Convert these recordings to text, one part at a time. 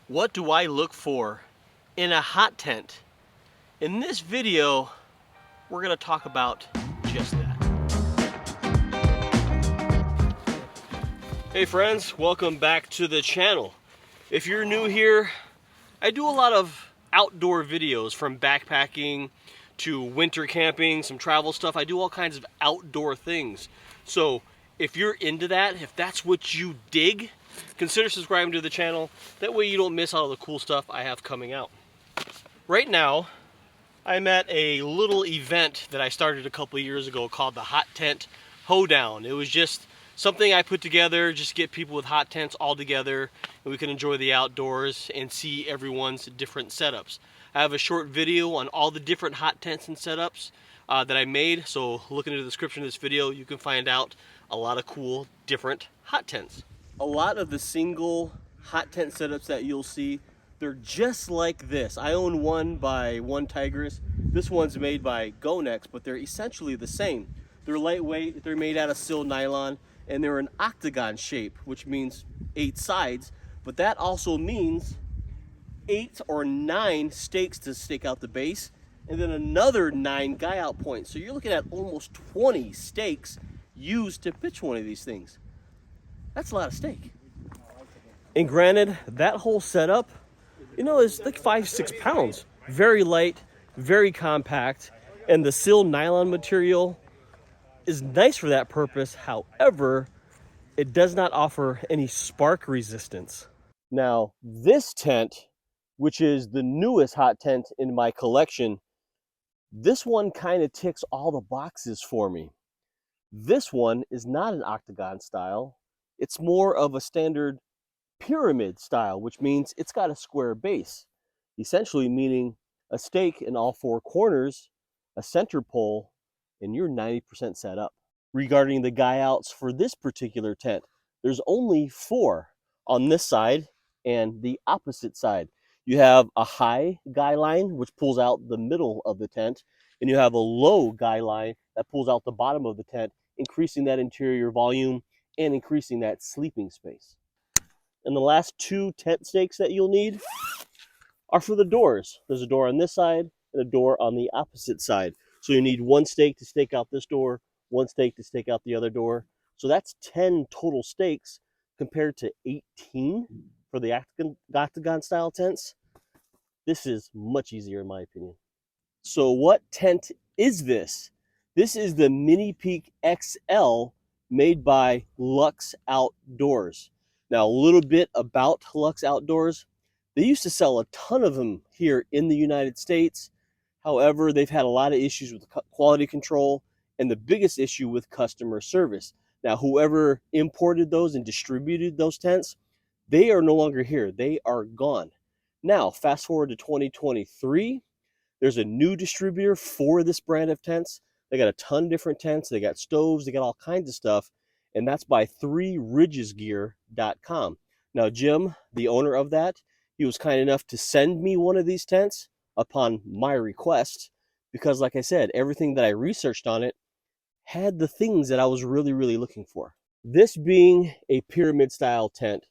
What do I look for in a hot tent? In this video, we're going to talk about just that. Hey friends, welcome back to the channel. If you're new here, I do a lot of outdoor videos, from backpacking to winter camping, some travel stuff. I do all kinds of outdoor things. So if you're into that, if that's what you dig, consider subscribing to the channel. That way you don't miss all the cool stuff I have coming out. Right now, I'm at a little event that I started a couple of years ago called the Hot Tent Hoedown. It was just something I put together just to get people with hot tents all together and we can enjoy the outdoors and see everyone's different setups. I have a short video on all the different hot tents and setups that I made, so look into the description of this video. You can find out a lot of cool different hot tents. A lot of the single hot tent setups that you'll see, they're just like this. I own one by Tigris. This one's made by Gonex, but they're essentially the same. They're lightweight, they're made out of sil nylon, and they're an octagon shape, which means 8 sides, but that also means 8 or 9 stakes to stake out the base, and then another 9 guy out points. So you're looking at almost 20 stakes used to pitch one of these things. That's a lot of stake. And granted, that whole setup, you know, is like 5-6 pounds. Very light, very compact, and the sil nylon material is nice for that purpose. However, it does not offer any spark resistance. Now, this tent, which is the newest hot tent in my collection, this one kind of ticks all the boxes for me. This one is not an octagon style. It's more of a standard pyramid style, which means it's got a square base, essentially meaning a stake in all 4 corners, a center pole, and you're 90% set up. Regarding the guy outs for this particular tent, there's only 4 on this side and the opposite side. You have a high guy line, which pulls out the middle of the tent, and you have a low guy line that pulls out the bottom of the tent, increasing that interior volume and increasing that sleeping space. And the last 2 tent stakes that you'll need are for the doors. There's a door on this side and a door on the opposite side. So you need 1 stake to stake out this door, 1 stake to stake out the other door. So that's 10 total stakes compared to 18 for the octagon style tents. This is much easier in my opinion. So what tent is this? This is the Minipeak XL made by Luxe Outdoors. Now, a little bit about Luxe Outdoors. They used to sell a ton of them here in the United States. However, they've had a lot of issues with quality control and the biggest issue with customer service. Now, whoever imported those and distributed those tents, they are no longer here. They are gone. Now, fast forward to 2023, there's a new distributor for this brand of tents. They got a ton of different tents. They got stoves. They got all kinds of stuff. And that's by 3ridgesgear.com. Now, Jim, the owner of that, he was kind enough to send me one of these tents upon my request because, like I said, everything that I researched on it had the things that I was really looking for. This being a pyramid style tent,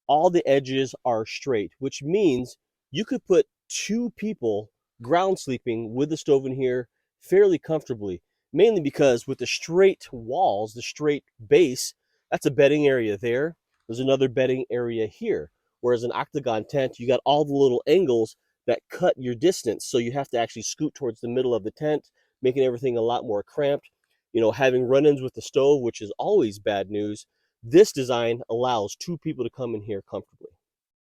all the edges are straight, which means you could put 2 people ground sleeping with the stove in here fairly comfortably, mainly because with the straight walls, the straight base, that's a bedding area there. There's another bedding area here. Whereas an octagon tent, you got all the little angles that cut your distance. So you have to actually scoot towards the middle of the tent, making everything a lot more cramped. You know, having run-ins with the stove, which is always bad news, this design allows 2 people to come in here comfortably.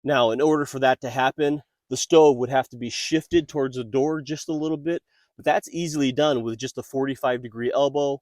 Now, in order for that to happen, the stove would have to be shifted towards the door just a little bit, but that's easily done with just a 45-degree elbow,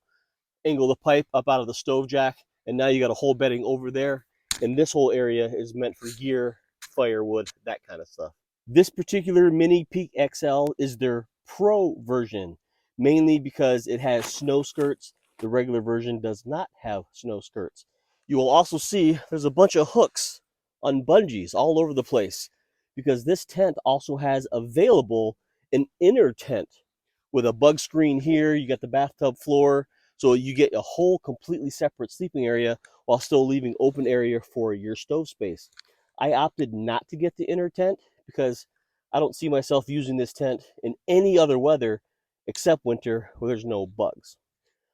angle the pipe up out of the stove jack, and now you got a whole bedding over there. And this whole area is meant for gear, firewood, that kind of stuff. This particular Minipeak XL is their Pro version, mainly because it has snow skirts. The regular version does not have snow skirts. You will also see there's a bunch of hooks on bungees all over the place because this tent also has available an inner tent with a bug screen here. You got the bathtub floor, so you get a whole completely separate sleeping area while still leaving open area for your stove space. I opted not to get the inner tent because I don't see myself using this tent in any other weather except winter where there's no bugs.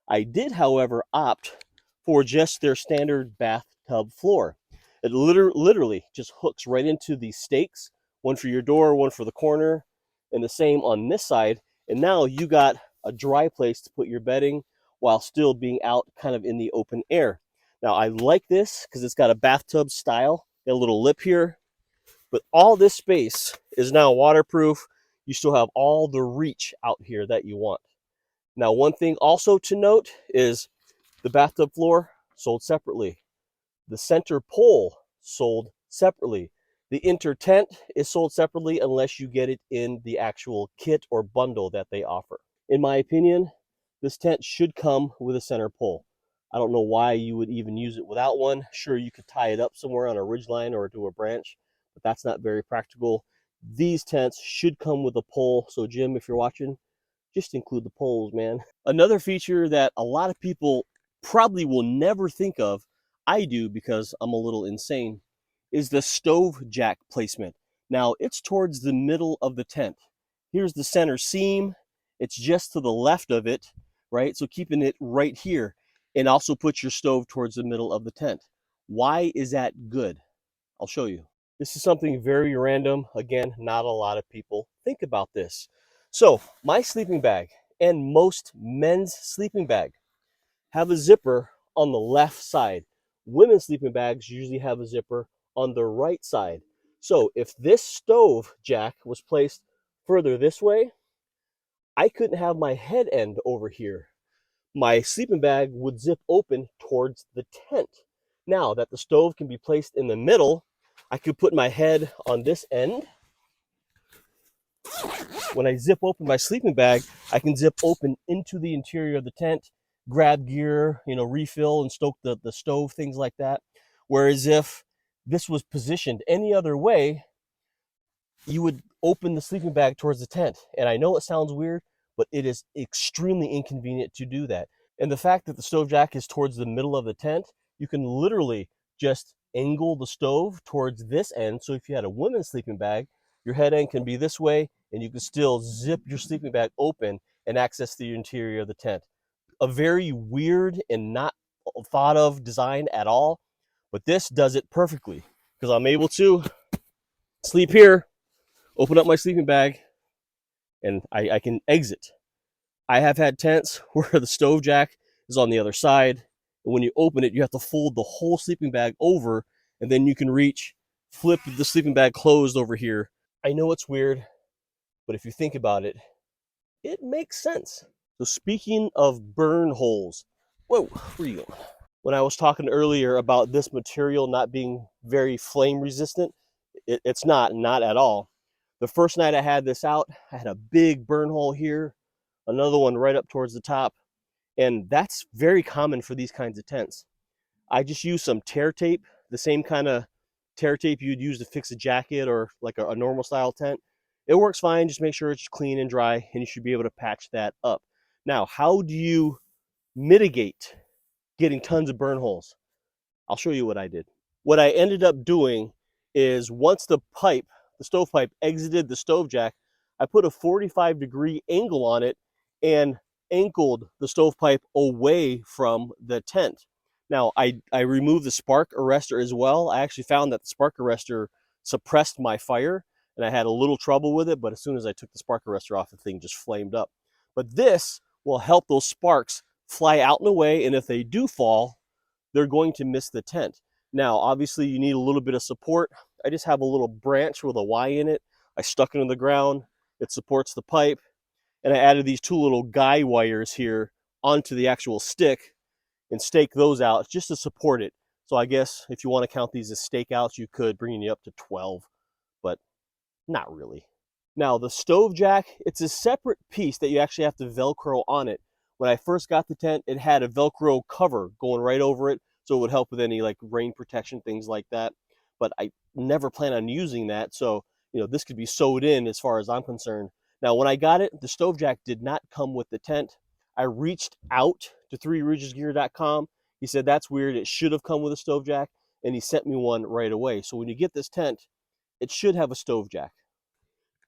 I did, however, opt for just their standard bathtub floor. It literally just hooks right into the stakes, one for your door, one for the corner, and the same on this side. And now you got a dry place to put your bedding while still being out kind of in the open air. Now, I like this because it's got a bathtub style, got a little lip here, but all this space is now waterproof. You still have all the reach out here that you want. Now, one thing also to note is the bathtub floor sold separately. The center pole sold separately. The inter tent is sold separately unless you get it in the actual kit or bundle that they offer. In my opinion, this tent should come with a center pole. I don't know why you would even use it without one. Sure, you could tie it up somewhere on a ridgeline or to a branch, but that's not very practical. These tents should come with a pole. So Jim, if you're watching, just include the poles, man. Another feature that a lot of people probably will never think of, I do because I'm a little insane, is the stove jack placement. Now, it's towards the middle of the tent. Here's the center seam. It's just to the left of it, right? So keeping it right here, and also put your stove towards the middle of the tent. Why is that good? I'll show you. This is something very random. Again, not a lot of people think about this. So my sleeping bag and most men's sleeping bag have a zipper on the left side. Women's sleeping bags usually have a zipper on the right side. So if this stove jack was placed further this way, I couldn't have my head end over here. My sleeping bag would zip open towards the tent. Now that the stove can be placed in the middle, I could put my head on this end. When I zip open my sleeping bag, I can zip open into the interior of the tent, grab gear, refill and stoke the stove, things like that. Whereas if this was positioned any other way, you would open the sleeping bag towards the tent. And I know it sounds weird, but it is extremely inconvenient to do that. And the fact that the stove jack is towards the middle of the tent, you can literally just angle the stove towards this end. So if you had a women's sleeping bag, your head end can be this way, and you can still zip your sleeping bag open and access the interior of the tent. A very weird and not thought of design at all, but this does it perfectly because I'm able to sleep here, open up my sleeping bag, and I can exit. I have had tents where the stove jack is on the other side, and when you open it, you have to fold the whole sleeping bag over, and then you can reach, flip the sleeping bag closed over here. I know it's weird, but if you think about it, it makes sense. So speaking of burn holes, whoa, where are you going? When I was talking earlier about this material not being very flame resistant, it's not at all. The first night I had this out, I had a big burn hole here, another one right up towards the top, and that's very common for these kinds of tents. I just used some tear tape, the same kind of tear tape you'd use to fix a jacket or like a normal style tent. It works fine, just make sure it's clean and dry, and you should be able to patch that up. Now, how do you mitigate getting tons of burn holes? I'll show you what I did. What I ended up doing is once the stovepipe exited the stove jack, I put a 45-degree angle on it and angled the stovepipe away from the tent. Now, I removed the spark arrestor as well. I actually found that the spark arrestor suppressed my fire, and I had a little trouble with it, but as soon as I took the spark arrestor off, the thing just flamed up. But this will help those sparks fly out and away, and if they do fall, they're going to miss the tent. Now, obviously, you need a little bit of support. I just have a little branch with a Y in it. I stuck it in the ground. It supports the pipe. And I added these two little guy wires here onto the actual stick and stake those out just to support it. So I guess if you want to count these as stakeouts, you could, bringing you up to 12, but not really. Now, the stove jack, it's a separate piece that you actually have to Velcro on it. When I first got the tent, it had a Velcro cover going right over it, so it would help with any like rain protection, things like that. But I never plan on using that, so this could be sewed in as far as I'm concerned. Now, when I got it, the stove jack did not come with the tent. I reached out to 3ridgesgear.com. He said, that's weird. It should have come with a stove jack. and he sent me one right away. So when you get this tent, it should have a stove jack.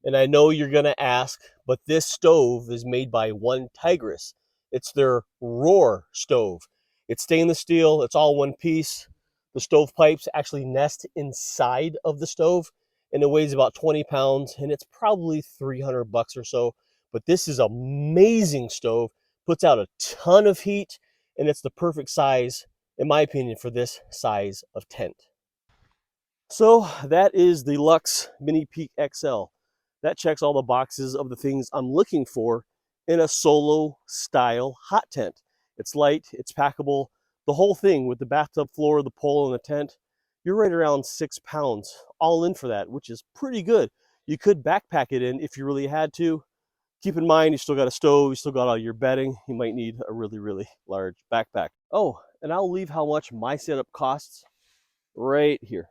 And I know you're going to ask, but this stove is made by one Tigris. It's their Roar stove. It's stainless steel. It's all one piece. The stove pipes actually nest inside of the stove, and it weighs about 20 pounds, and it's probably 300 bucks or so. But this is an amazing stove. Puts out a ton of heat, and it's the perfect size, in my opinion, for this size of tent. So that is the Luxe Minipeak XL. That checks all the boxes of the things I'm looking for in a solo style hot tent. It's light, it's packable, the whole thing with the bathtub floor, the pole, and the tent. You're right around 6 pounds all in for that, which is pretty good. You could backpack it in if you really had to. Keep in mind, you still got a stove, you still got all your bedding. You might need a really, really large backpack. Oh, and I'll leave how much my setup costs right here.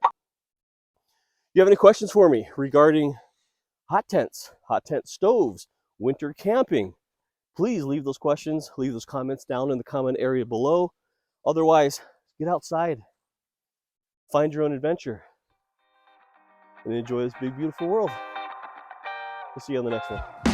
You have any questions for me regarding hot tents, hot tent stoves, winter camping? Please leave those questions, leave those comments down in the comment area below. Otherwise, get outside, find your own adventure, and enjoy this big, beautiful world. We'll see you on the next one.